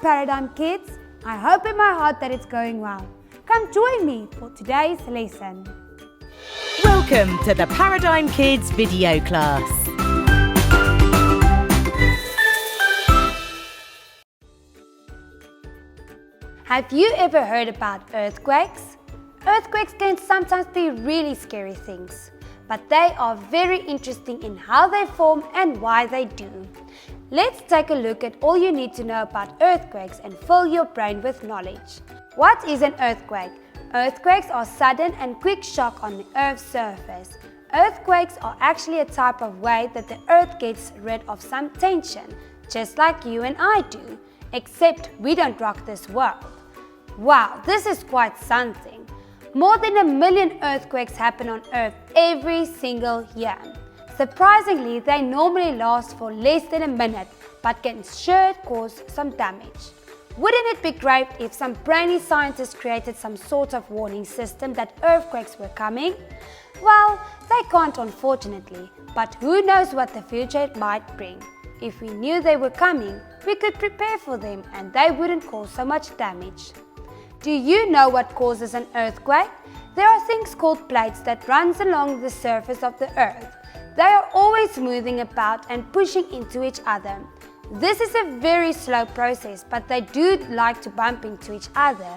Paradigm Kids. I hope in my heart that it's going well. Come join me for today's lesson. Welcome to the Paradigm Kids video class. Have you ever heard about earthquakes? Earthquakes can sometimes be really scary things, but they are very interesting in how they form and why they do. Let's take a look at all you need to know about earthquakes and fill your brain with knowledge. What is an earthquake? Earthquakes are sudden and quick shock on the Earth's surface. Earthquakes are actually a type of way that the Earth gets rid of some tension, just like you and I do, except we don't rock this world. Wow, this is quite something. More than 1 million earthquakes happen on Earth every single year. Surprisingly, they normally last for less than a minute, but can sure cause some damage. Wouldn't it be great if some brainy scientists created some sort of warning system that earthquakes were coming? Well, they can't unfortunately, but who knows what the future might bring. If we knew they were coming, we could prepare for them and they wouldn't cause so much damage. Do you know what causes an earthquake? There are things called plates that runs along the surface of the Earth. They are always moving about and pushing into each other. This is a very slow process, but they do like to bump into each other.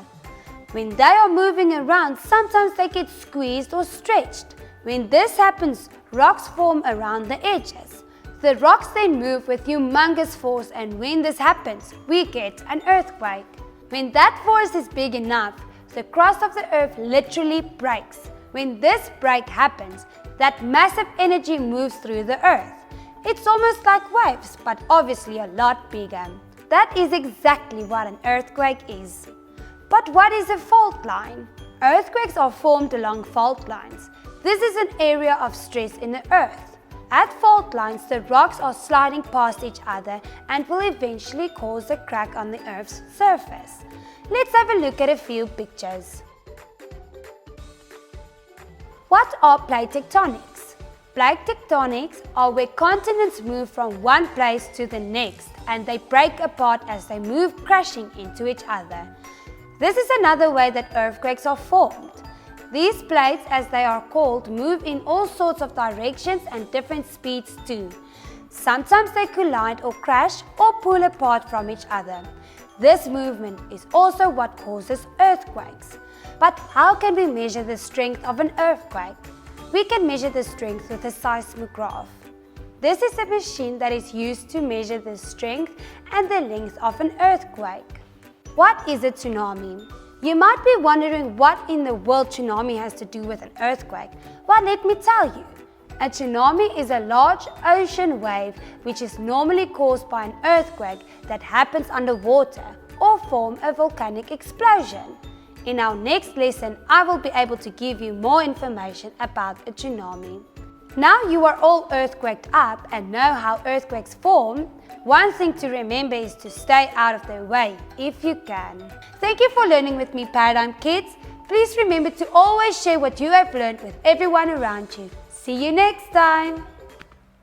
When they are moving around, sometimes they get squeezed or stretched. When this happens, rocks form around the edges. The rocks then move with humongous force, and when this happens, we get an earthquake. When that force is big enough, the crust of the Earth literally breaks. When this break happens, that massive energy moves through the Earth. It's almost like waves, but obviously a lot bigger. That is exactly what an earthquake is. But what is a fault line? Earthquakes are formed along fault lines. This is an area of stress in the Earth. At fault lines, the rocks are sliding past each other and will eventually cause a crack on the Earth's surface. Let's have a look at a few pictures. What are plate tectonics? Plate tectonics are where continents move from one place to the next and they break apart as they move crashing into each other. This is another way that earthquakes are formed. These plates, as they are called, move in all sorts of directions and different speeds too. Sometimes they collide or crash or pull apart from each other. This movement is also what causes earthquakes. But how can we measure the strength of an earthquake? We can measure the strength with a seismograph. This is a machine that is used to measure the strength and the length of an earthquake. What is a tsunami? You might be wondering what in the world tsunami has to do with an earthquake. Well, let me tell you. A tsunami is a large ocean wave which is normally caused by an earthquake that happens underwater or form a volcanic explosion. In our next lesson, I will be able to give you more information about a tsunami. Now you are all earthquaked up and know how earthquakes form. One thing to remember is to stay out of their way if you can. Thank you for learning with me, Paradigm Kids. Please remember to always share what you have learned with everyone around you. See you next time.